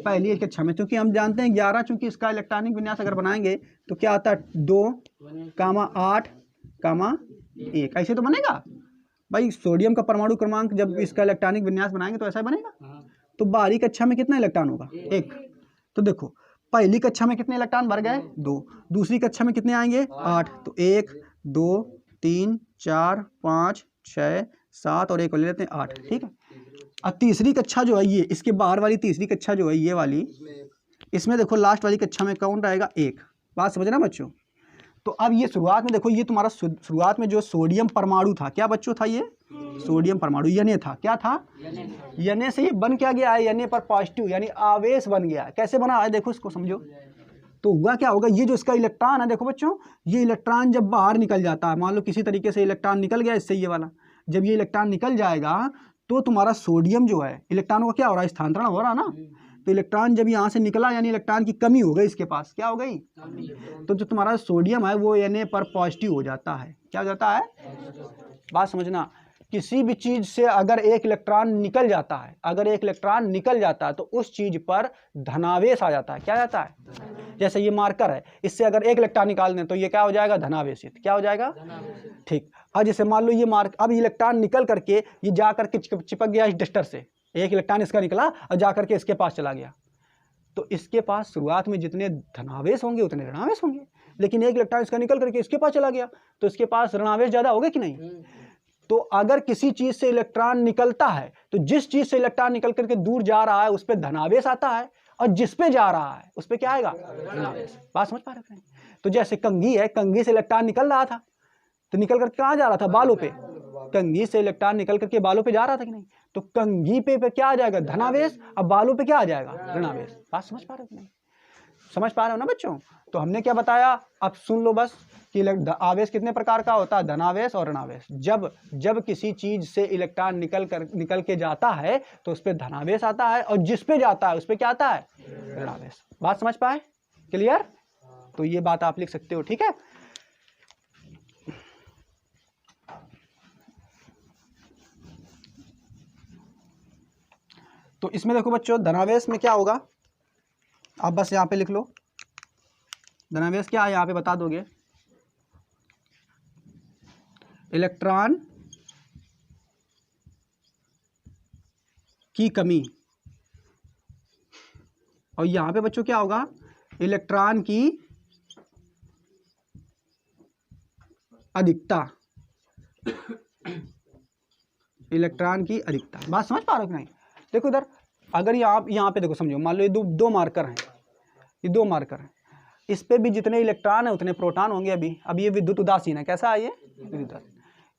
पहली कक्षा में, क्योंकि हम जानते हैं 11, चूंकि इसका इलेक्ट्रॉनिक विन्यास अगर बनाएंगे तो क्या आता है, 2, 8, 1, ऐसे तो बनेगा भाई। सोडियम का परमाणु क्रमांक जब इसका इलेक्ट्रॉनिक विन्यास बनाएंगे तो ऐसा बनेगा। तो 12वीं कक्षा में कितना इलेक्ट्रॉन होगा, 1। तो देखो पहली कक्षा में कितने इलेक्ट्रॉन भर गए, 2। दूसरी कक्षा में कितने आएंगे, 8। तो 1, 2, 3, 4, 5, 6, 7 और 1 ले लेते हैं, 8, ठीक है। अब तीसरी कक्षा जो है ये, इसके बाहर वाली तीसरी कक्षा जो है ये वाली, इसमें देखो लास्ट वाली कक्षा में कौन रहेगा, 1। बात समझना बच्चों। तो अब ये शुरुआत में देखो, ये तुम्हारा शुरुआत में जो सोडियम परमाणु था, क्या बच्चों था ये, सोडियम परमाणु, Na था, क्या था, Na से ये बन क्या गया है, Na पर पॉजिटिव यानी आवेश बन गया। कैसे बना है देखो, इसको समझो। तो हुआ क्या होगा, ये जो इसका इलेक्ट्रॉन है देखो बच्चों, ये इलेक्ट्रॉन जब बाहर निकल जाता है, मान लो किसी तरीके से इलेक्ट्रॉन निकल गया इससे, ये वाला, जब ये इलेक्ट्रॉन निकल जाएगा तो तुम्हारा सोडियम जो है, इलेक्ट्रॉनों का क्या हो रहा है, स्थानांतरण हो रहा है ना। तो इलेक्ट्रॉन जब यहाँ से निकला यानी इलेक्ट्रॉन की कमी हो गई इसके पास, क्या हो गई, तो जो तुम्हारा सोडियम है वो Na पर पॉजिटिव हो जाता है, क्या हो जाता है। बात समझना, किसी भी चीज से अगर एक इलेक्ट्रॉन निकल जाता है, अगर एक इलेक्ट्रॉन निकल जाता है तो उस चीज पर धनावेश आ जाता है, क्या जाता है। जैसे ये मार्कर है, इससे अगर एक इलेक्ट्रॉन निकाल दें तो ये क्या हो जाएगा, धनावेशित, क्या हो जाएगा, ठीक। अब जैसे मान लो ये मार्क, अब इलेक्ट्रॉन निकल करके ये जा करके चिपक गया इस डस्टर से, एक इलेक्ट्रॉन इसका निकला और जा करके इसके पास चला गया, तो इसके पास शुरुआत में जितने धनावेश होंगे उतने ऋणावेश होंगे। लेकिन एक इलेक्ट्रॉन इसका निकल करके इसके पास चला गया तो इसके पास ऋणावेश ज्यादा होगा कि नहीं। तो अगर किसी चीज से इलेक्ट्रॉन निकलता है तो जिस चीज से इलेक्ट्रॉन निकल करके दूर जा रहा है उस पर धनावेश आता है, और जिस पे जा रहा है उस पे क्या आएगा, ऋणावेश। बात समझ पा रहे हैं। तो जैसे कंघी है, कंघी से इलेक्ट्रॉन निकल रहा था तो निकल करके कहाँ जा रहा था, बालों पे, कंघी से इलेक्ट्रॉन निकल करके बालों पे जा रहा था कि नहीं, तो कंघी पे क्या आ जाएगा, धनावेश, अब बालों पे क्या आ जाएगा, ऋणावेश। बात समझ पा रहे हो कि नहीं, समझ पा रहे हो ना बच्चों। तो हमने क्या बताया, अब सुन लो बस कि आवेश कितने प्रकार का होता है, धनावेश और ऋणावेश। जब किसी चीज से इलेक्ट्रॉन निकल के जाता है तो उस पर धनावेश आता है, और जिस पे जाता है उस पर क्या आता है, ऋणावेश। बात समझ पाए, क्लियर। तो ये बात आप लिख सकते हो, ठीक है। तो इसमें देखो बच्चों, धनावेश में क्या होगा, आप बस यहाँ पे लिख लो, धनावेश क्या है यहाँ पे बता दोगे, इलेक्ट्रॉन की कमी, और यहाँ पे बच्चों क्या होगा, इलेक्ट्रॉन की अधिकता, इलेक्ट्रॉन की अधिकता। बात समझ पा रहे हो कि नहीं। देखो इधर, अगर यहाँ पे देखो, समझो, मान लो ये दो मार्कर हैं, ये दो मार्कर हैं, इस पे भी जितने इलेक्ट्रॉन है उतने प्रोटॉन होंगे। अभी ये विद्युत उदासीन है, कैसा है ये,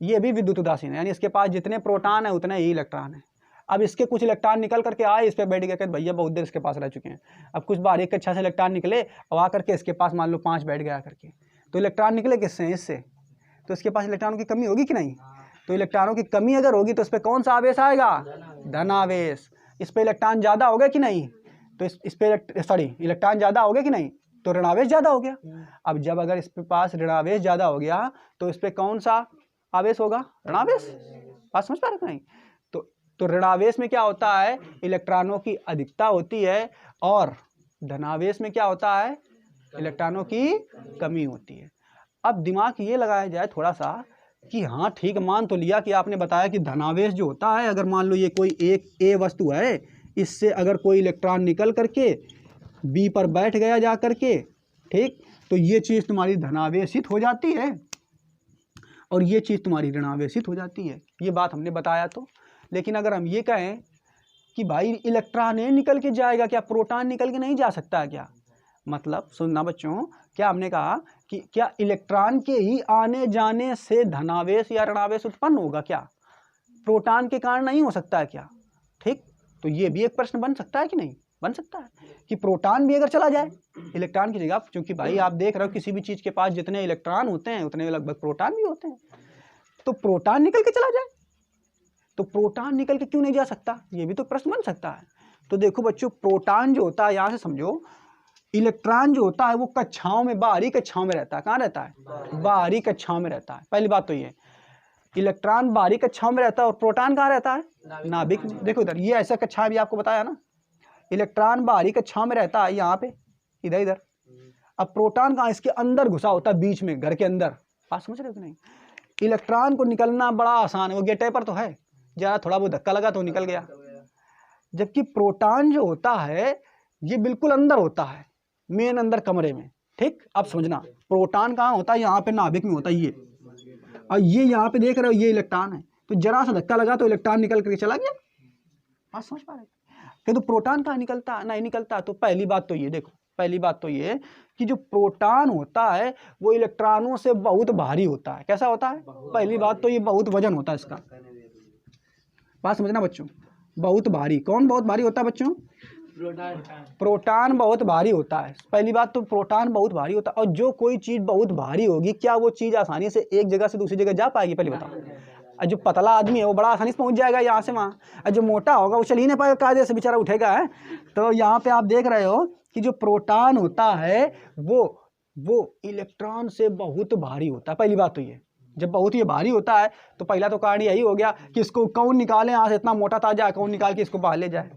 ये भी विद्युत उदासीन है, यानी इसके पास जितने प्रोटॉन है उतने ही इलेक्ट्रॉन है। अब इसके कुछ इलेक्ट्रॉन निकल करके आए, इस पे बैठ गए, कहते भैया बहुत देर इसके पास रह चुके हैं। अब कुछ बार एक अच्छा से इलेक्ट्रॉन निकले और आकर के इसके पास मान लो 5 बैठ गया करके, तो इलेक्ट्रॉन निकले किससे, इससे, तो इसके पास इलेक्ट्रॉनों की कमी होगी कि नहीं। तो इलेक्ट्रॉनों की कमी अगर होगी तो इस पर कौन सा आवेश आएगा, धनावेश। इस पे इलेक्ट्रॉन ज्यादा हो गया कि नहीं, तो इस पे इलेक्ट्रॉन ज्यादा हो गया कि नहीं, तो ऋणावेश ज्यादा हो गया। अब जब अगर इस पे पास ऋणावेश ज्यादा हो गया तो इस पे कौन सा आवेश होगा, ऋणावेश। बात समझ पा रहे हो नहीं। तो ऋणावेश में क्या होता है, इलेक्ट्रॉनों की अधिकता होती है, और धनावेश में क्या होता है, इलेक्ट्रॉनों की कमी होती है। अब दिमाग ये लगाया जाए थोड़ा सा कि हाँ ठीक, मान तो लिया कि आपने बताया कि धनावेश जो होता है, अगर मान लो ये कोई एक ए वस्तु है, इससे अगर कोई इलेक्ट्रॉन निकल करके बी पर बैठ गया जा करके, ठीक, तो ये चीज़ तुम्हारी धनावेशित हो जाती है और ये चीज़ तुम्हारी ऋणावेशित हो जाती है। ये बात हमने बताया। तो लेकिन अगर हम ये कहें कि भाई इलेक्ट्रॉन निकल के जाएगा, क्या प्रोटॉन निकल के नहीं जा सकता क्या? मतलब सुनना बच्चों, क्या हमने कहा कि क्या इलेक्ट्रॉन के ही आने जाने से धनावेश या ऋणावेश उत्पन्न होगा क्या? प्रोटॉन के कारण नहीं हो सकता है क्या? ठीक, तो ये भी एक प्रश्न बन सकता है कि नहीं बन सकता है कि प्रोटॉन भी अगर चला जाए इलेक्ट्रॉन की जगह, क्योंकि भाई आप देख रहे हो किसी भी चीज़ के पास जितने इलेक्ट्रॉन होते हैं उतने लगभग प्रोटॉन भी होते हैं, तो प्रोटॉन निकल के चला जाए, तो प्रोटॉन निकल के क्यों नहीं जा सकता? ये भी तो प्रश्न बन सकता है। तो देखो बच्चों, प्रोटॉन जो होता है, यहाँ से समझो, इलेक्ट्रॉन जो होता है वो कक्षाओं में, बाहरी कक्षाओं में रहता है। कहाँ रहता है? बाहरी कक्षाओं में रहता है। पहली बात तो ये, इलेक्ट्रॉन बाहरी कक्षाओं में रहता है और प्रोटॉन कहाँ रहता है? नाभिक में। देखो इधर, ये ऐसा कक्षा भी आपको बताया ना, इलेक्ट्रॉन बाहरी कक्षाओं में रहता है, यहाँ पे इधर इधर। अब प्रोटॉन कहाँ? इसके अंदर घुसा होता है, बीच में, घर के अंदर। बात समझ रहे हो कि नहीं? इलेक्ट्रॉन को निकलना बड़ा आसान है, वो गेटे पर तो है, जरा थोड़ा बहुत धक्का लगा तो निकल गया। जबकि प्रोटॉन जो होता है ये बिल्कुल अंदर होता है, मेन अंदर कमरे में। ठीक, अब समझना, प्रोटॉन कहाँ होता है? यहाँ पे नाभिक में होता है ये, और ये यहाँ पे देख रहे हो ये इलेक्ट्रॉन है, तो जरा सा धक्का लगा तो इलेक्ट्रॉन निकल करके चला गया। बात समझ पा रहे? तो प्रोटॉन कहाँ निकलता? नहीं निकलता। तो पहली बात तो ये देखो, पहली बात तो ये कि जो प्रोटॉन होता है वो इलेक्ट्रॉनों से बहुत भारी होता है। कैसा होता है? पहली बात तो ये बहुत वजन होता है इसका। बात समझना बच्चों, बहुत भारी। कौन बहुत भारी होता है बच्चों? प्रोटॉन बहुत भारी होता है। पहली बात तो प्रोटॉन बहुत भारी होता है, और जो कोई चीज़ बहुत भारी होगी, क्या वो चीज़ आसानी से एक जगह से दूसरी जगह जा पाएगी? पहले बताओ। और जो पतला आदमी है वो बड़ा आसानी से पहुंच जाएगा यहाँ से वहाँ, और जो मोटा होगा वो चल ही नहीं पाएगा, कायदे से बेचारा उठेगा है। तो यहाँ पे आप देख रहे हो कि जो प्रोटॉन होता है वो इलेक्ट्रॉन से बहुत भारी होता है। पहली बात तो ये, जब बहुत ही भारी होता है तो पहला तो कारण यही हो गया कि इसको कौन निकाले यहाँ से, इतना मोटा ताजा कौन निकाल के इसको बाहर ले जाए।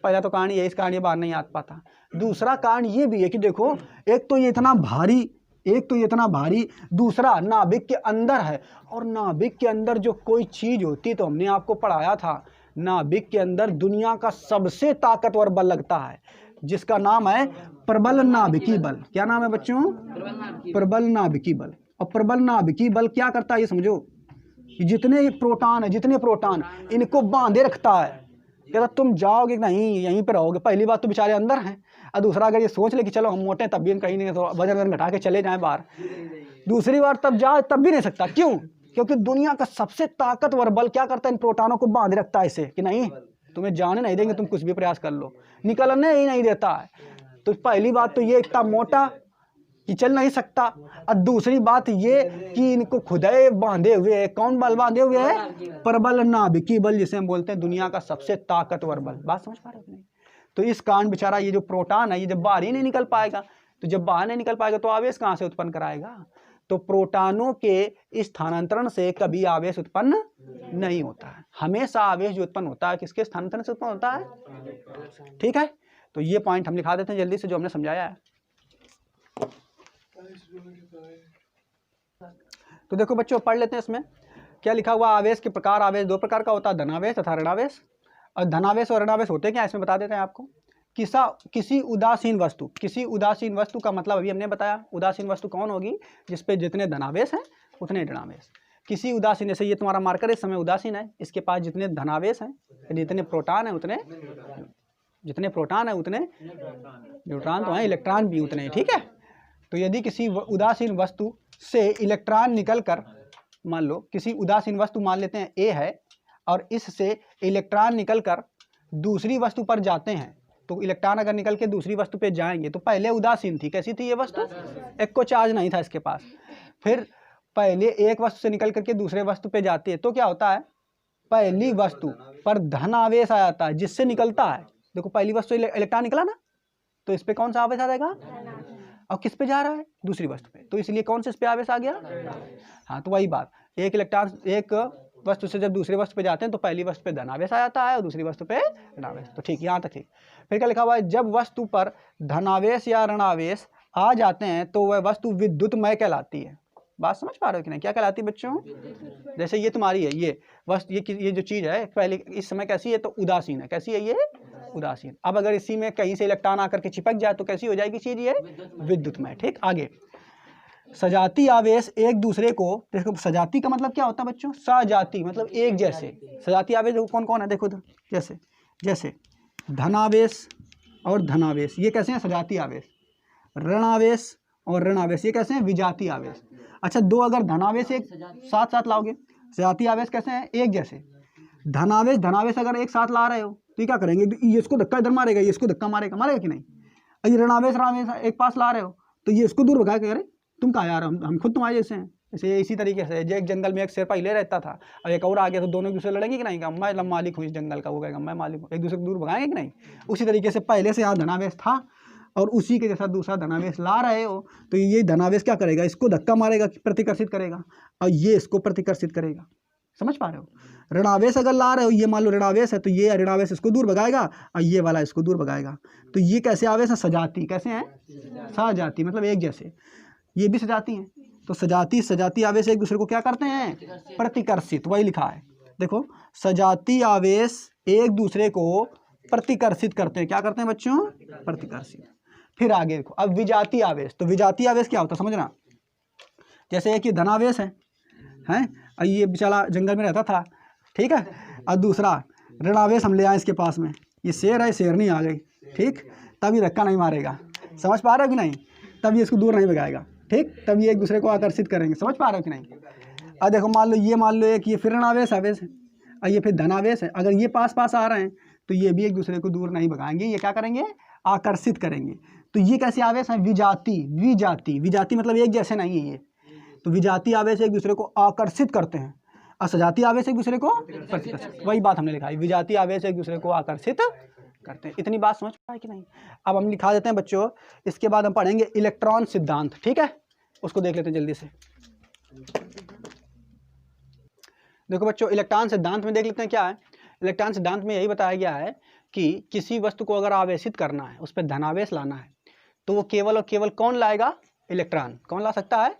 पहला तो कारण यही, इस कारण ये बाहर नहीं आ पाता। दूसरा कारण ये भी है कि देखो, एक तो ये इतना भारी, दूसरा नाभिक के अंदर है, और नाभिक के अंदर जो कोई चीज होती, तो हमने आपको पढ़ाया था, नाभिक के अंदर दुनिया का सबसे ताकतवर बल लगता है, जिसका नाम है प्रबल नाभिकीय बल। क्या नाम है बच्चों? प्रबल नाभिकीय बल। और प्रबल नाभिकीय बल क्या करता है ये समझो, जितने प्रोटॉन इनको बांधे रखता है। कहता तुम जाओगे नहीं, यहीं पे रहोगे। पहली बात तो बेचारे अंदर हैं, और दूसरा अगर ये सोच ले कि चलो हम मोटे तब भी कहीं नहीं, तो वजन घटा के चले जाएं बाहर, दूसरी बार तब जा तब भी नहीं सकता। क्यों? क्योंकि दुनिया का सबसे ताकतवर बल क्या करता है? इन प्रोटॉनों को बांधे रखता है इसे, कि नहीं तुम्हें जाने नहीं देंगे, तुम कुछ भी प्रयास कर लो, निकलने ही नहीं देता है। तो पहली बात तो ये इतना मोटा कि चल नहीं सकता, और दूसरी बात ये कि इनको खुदाई बांधे हुए है। कौन बल बांधे हुए है? प्रबल नाभिकीय बल, जिसे हम बोलते हैं दुनिया का सबसे ताकतवर बल। बात समझ पा रहे हो नहीं? तो इस कारण बेचारा ये जो प्रोटॉन है, ये जब बाहर ही नहीं निकल पाएगा, तो जब बाहर नहीं निकल पाएगा तो आवेश कहाँ से उत्पन्न कराएगा? तो प्रोटॉनों के स्थानांतरण से कभी आवेश उत्पन्न नहीं होता है। हमेशा आवेश जो उत्पन्न होता है किसके स्थानांतरण से उत्पन्न होता है? ठीक है, तो ये पॉइंट हम लिखा देते हैं जल्दी से, जो हमने समझाया है। तो देखो बच्चों, पढ़ लेते हैं इसमें क्या लिखा हुआ। आवेश के प्रकार, आवेश दो प्रकार का होता है, धनावेश तथा ऋणावेश। और धनावेश और ऋणावेश होते क्या, इसमें बता देते हैं आपको। किसी उदासीन वस्तु का मतलब अभी हमने बताया, उदासीन वस्तु कौन होगी? जिसपे जितने धनावेश हैं उतने ऋणावेश। किसी उदासीन, जैसे ये तुम्हारा मार्कर इस समय उदासीन है, इसके पास जितने धनावेश हैं, जितने प्रोटॉन है उतने न्यूट्रॉन तो हैं, इलेक्ट्रॉन भी उतने। ठीक है, तो यदि किसी उदासीन वस्तु से इलेक्ट्रॉन निकलकर, मान लो किसी उदासीन वस्तु मान लेते हैं ए है, और इससे इलेक्ट्रॉन निकलकर दूसरी वस्तु पर जाते हैं, तो इलेक्ट्रॉन अगर निकल के दूसरी वस्तु पे जाएंगे तो पहले उदासीन थी। कैसी थी ये वस्तु? एक को चार्ज नहीं था इसके पास। फिर पहले एक वस्तु से निकल करके दूसरे वस्तु पे जाती है, तो क्या होता है? पहली वस्तु पर धन आवेश आ जाता है, जिससे निकलता है। देखो पहली वस्तु इलेक्ट्रॉन निकला ना, तो इस पे कौन सा आवेश आ जाएगा? और किस पे जा रहा है? दूसरी वस्तु पे, तो इसलिए कौन से इस पे आवेश आ गया? हाँ, तो वही बात, एक इलेक्ट्रॉन, एक वस्तु से जब दूसरे वस्तु पे जाते हैं तो पहली वस्तु पे धनावेश आ जाता है और दूसरी वस्तु पे ऋणावेश। तो ठीक, यहाँ तक ठीक। फिर क्या लिखा हुआ है, जब वस्तु पर धनावेश या ऋणावेश आ जाते हैं तो वह वस्तु विद्युतमय कहलाती है। बात समझ पा रहे हो कि नहीं, क्या कहलाती है बच्चों? जैसे ये तुम्हारी है, ये वस्तु, ये जो चीज़ है पहले इस समय कैसी है, तो उदासीन है। कैसी है ये? उदासीन। अब अगर इसी में कहीं से इलेक्ट्रॉन आकर के चिपक जाए तो कैसी हो जाएगी चीज़? ये विद्युतमय। ठीक, आगे सजाती आवेश एक दूसरे को, देखो सजाती का मतलब क्या होता है बच्चों? सजाती मतलब एक जैसे। सजाती आवेश कौन कौन है, देखो इधर, जैसे जैसे धनावेश और धनावेश, ये कैसे हैं? सजाती आवेश। ऋणावेश और ऋणावेश, ये कैसे हैं? विजाती आवेश। अच्छा, दो अगर धनावेश एक साथ साथ लाओगे, सजाती आवेश कैसे हैं? एक जैसे। धनावेश धनावेश अगर एक साथ ला रहे हो तो क्या करेंगे? ये इसको धक्का इधर मारेगा, ये इसको धक्का मारेगा, मारेगा कि नहीं? ये ऋणावेश ऋणावेश एक पास ला रहे हो तो ये इसको दूर भगाएगा, अरे तुम कहाँ यार, हम खुद तुम्हारे जैसे हैं। इसे इसी तरीके से जो एक जंगल में एक शेर पहले रहता था और एक और आ गया तो दोनों एक दूसरे लड़ेंगे कि नहीं? मैं मालिक हूँ इस जंगल का, वो कहेगा मैं मालिक हूँ, एक दूसरे को दूर भगाएंगे कि नहीं? उसी तरीके से पहले से यहाँ धनावेश था और उसी के जैसा दूसरा धनावेश ला रहे हो तो ये धनावेश क्या करेगा? इसको धक्का मारेगा, प्रतिकर्षित करेगा, और ये इसको प्रतिकर्षित करेगा। समझ पा रहे हो? ऋणावेश अगर ला रहे हो, ये मान लो ऋणावेश है तो ये ऋणावेश इसको दूर भगाएगा और ये वाला इसको दूर भगाएगा। तो ये कैसे आवेश है? सजाती। कैसे हैं? सजाती मतलब एक जैसे। ये भी सजाती हैं। तो सजाती सजाती आवेश एक दूसरे को क्या करते हैं? प्रतिकर्षित। वही लिखा है, देखो सजाती आवेश एक दूसरे को प्रतिकर्षित करते हैं। क्या करते हैं बच्चों? प्रतिकर्षित। फिर आगे देखो, अब विजाती आवेश। तो विजाती आवेश क्या होता है समझना, जैसे एक ये धनावेश है और ये बेचारा जंगल में रहता था, ठीक है, और दूसरा ऋणावेश हम ले आए इसके पास में, ये शेर है, शेरनी आ गई, ठीक, तब ये धक्का नहीं मारेगा। समझ पा रहे हो कि नहीं? तब ये इसको दूर नहीं भगाएगा, ठीक, तब ये एक दूसरे को आकर्षित करेंगे। समझ पा रहे हो कि नहीं? अब देखो मान लो एक ये फिर ऋणावेश आवेश है और ये फिर धनावेश है। अगर ये पास पास आ रहे हैं तो ये भी एक दूसरे को दूर नहीं भगाएंगे, ये क्या करेंगे? आकर्षित करेंगे। तो ये कैसे आवेश है? विजाती। विजाती विजाती मतलब एक जैसे नहीं है ये। तो विजाती आवेश एक दूसरे को आकर्षित करते हैं और सजाती आवेश एक दूसरे को प्रतिकर्षित। वही बात हमने लिखा है, विजाती आवेश एक दूसरे को आकर्षित करते हैं। इतनी बात समझ पाए कि नहीं? अब हम लिखा देते हैं बच्चों, इसके बाद हम पढ़ेंगे इलेक्ट्रॉन सिद्धांत। ठीक है, उसको देख लेते हैं जल्दी से। देखो बच्चों, इलेक्ट्रॉन सिद्धांत में देख लेते हैं क्या है। इलेक्ट्रॉन सिद्धांत में यही बताया गया है कि किसी वस्तु को अगर आवेशित करना है, उस पर धनावेश लाना है, तो वो केवल और केवल कौन लाएगा? इलेक्ट्रॉन। कौन ला सकता है?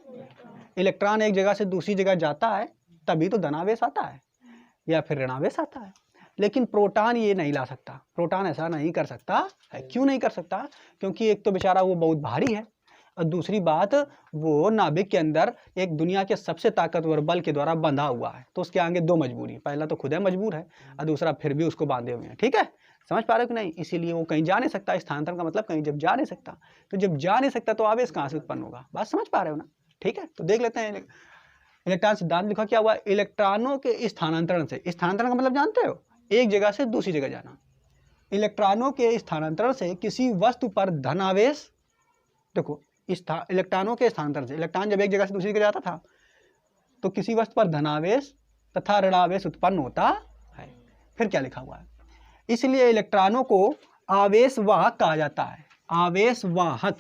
इलेक्ट्रॉन एक जगह से दूसरी जगह जाता है तभी तो धनावेश आता है या फिर ऋणावेश आता है। लेकिन प्रोटॉन ये नहीं ला सकता। प्रोटॉन ऐसा नहीं कर सकता है। क्यों नहीं कर सकता? क्योंकि एक तो बेचारा वो बहुत भारी है और दूसरी बात वो नाभिक के अंदर एक दुनिया के सबसे ताकतवर बल के द्वारा बंधा हुआ है। तो उसके आगे दो मजबूरी, पहला तो खुद है मजबूर है और दूसरा फिर भी उसको बांधे हुए हैं। ठीक है, समझ पा रहे हो कि नहीं? इसीलिए वो कहीं जा नहीं सकता। स्थानांतरण का मतलब कहीं जब जा नहीं सकता, तो जब जा नहीं सकता तो आवेश कहाँ से उत्पन्न होगा? बात समझ पा रहे हो ना? ठीक है, तो देख लेते हैं इलेक्ट्रॉन सिद्धांत लिखा क्या हुआ। इलेक्ट्रॉनों के स्थानांतरण से, स्थानांतरण का मतलब जानते हो? एक जगह से दूसरी जगह जाना। इलेक्ट्रॉनों के स्थानांतरण से किसी वस्तु पर धनावेश, देखो इलेक्ट्रॉनों के स्थानांतरण से, इलेक्ट्रॉन जब एक जगह से दूसरी जगह जाता था तो किसी वस्तु पर धनावेश तथा ऋणावेश उत्पन्न होता है। फिर क्या लिखा हुआ है? इसलिए इलेक्ट्रॉनों को आवेशवाहक कहा जाता है। आवेशवाहक।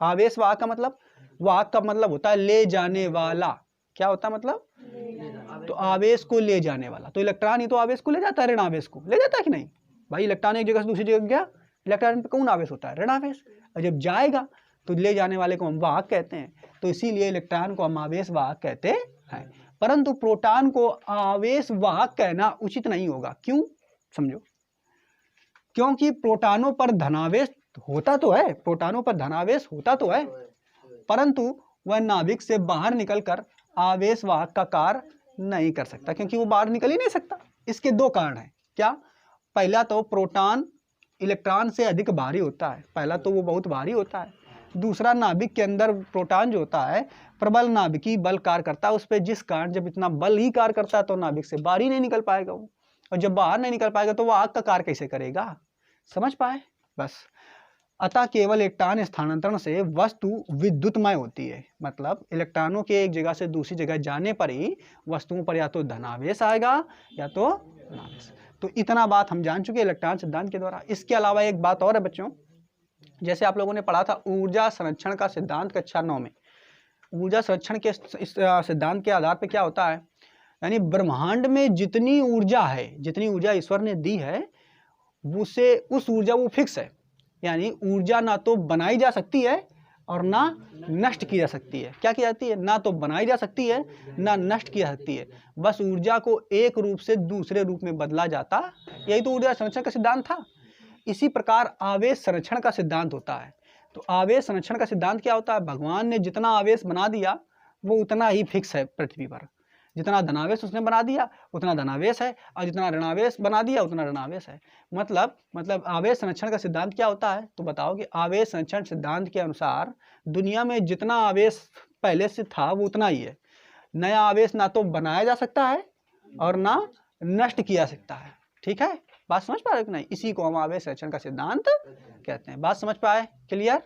आवेशवाहक का मतलब, वाहक का मतलब होता है ले जाने वाला। क्या होता है मतलब? तो आवेश को ले जाने वाला। तो इलेक्ट्रॉन ही तो आवेश को ले जाता है, ऋणावेश को ले जाता है कि नहीं भाई? इलेक्ट्रॉन एक जगह से दूसरी जगह गया, इलेक्ट्रॉन पे कौन आवेश होता है? ऋणावेश। और जब जाएगा तो ले जाने वाले को हम वाहक कहते हैं। तो इसीलिए इलेक्ट्रॉन को हम आवेश वाहक कहते हैं। परंतु प्रोटॉन को आवेश वाहक कहना उचित नहीं होगा। क्यों? समझो, क्योंकि प्रोटॉनों पर धनावेश होता तो है, प्रोटॉनों पर धनावेश होता तो है, परंतु वह नाभिक से बाहर निकलकर आवेश वाहक का कार्य नहीं कर सकता, क्योंकि वो बाहर निकल ही नहीं सकता। इसके दो कारण हैं। क्या? पहला तो प्रोटॉन इलेक्ट्रॉन से अधिक भारी होता है, पहला तो वो बहुत भारी होता है। दूसरा, नाभिक के अंदर प्रोटॉन जो होता है प्रबल नाभिकीय बल कार्य करता है उस पर, जिस कारण जब इतना बल ही कार्य करता है तो नाभिक से बाहर ही नहीं निकल पाएगा वो, और जब बाहर नहीं निकल पाएगा तो वो आग का कार्य कैसे करेगा? समझ पाए? बस। अतः केवल इलेक्ट्रॉन स्थानांतरण से वस्तु विद्युतमय होती है। मतलब इलेक्ट्रॉनों के एक जगह से दूसरी जगह जाने पर ही वस्तुओं पर या तो धनावेश आएगा या तो ऋणावेश। तो इतना बात हम जान चुके इलेक्ट्रॉन सिद्धांत के द्वारा। इसके अलावा एक बात और है बच्चों, जैसे आप लोगों ने पढ़ा था ऊर्जा संरक्षण का सिद्धांत कक्षा 9 में। ऊर्जा संरक्षण के इस सिद्धांत के आधार पर क्या होता है यानी ब्रह्मांड में जितनी ऊर्जा है, जितनी ऊर्जा ईश्वर ने दी है, उसे उस ऊर्जा वो फिक्स है। यानी ऊर्जा ना तो बनाई जा सकती है और ना नष्ट की जा सकती है। क्या की जाती है? ना तो बनाई जा सकती है ना नष्ट की जा सकती है। बस ऊर्जा को एक रूप से दूसरे रूप में बदला जाता, यही तो ऊर्जा संरक्षण का सिद्धांत था। इसी प्रकार आवेश संरक्षण का सिद्धांत होता है। तो आवेश संरक्षण का सिद्धांत क्या होता है? भगवान ने जितना आवेश बना दिया वो उतना ही फिक्स है पृथ्वी पर। जितना धनावेश उसने बना दिया उतना धनावेश है, और जितना ऋणावेश बना दिया उतना ऋणावेश है। मतलब आवेश संरक्षण का सिद्धांत क्या होता है? तो बताओ कि आवेश संरक्षण सिद्धांत के अनुसार दुनिया में जितना आवेश पहले से था वो उतना ही है। नया आवेश ना तो बनाया जा सकता है और ना नष्ट किया जा सकता है। ठीक है, बात समझ पा रहे हो कि नहीं? इसी को हम आवेश संरक्षण का सिद्धांत कहते हैं। बात समझ पाए? क्लियर?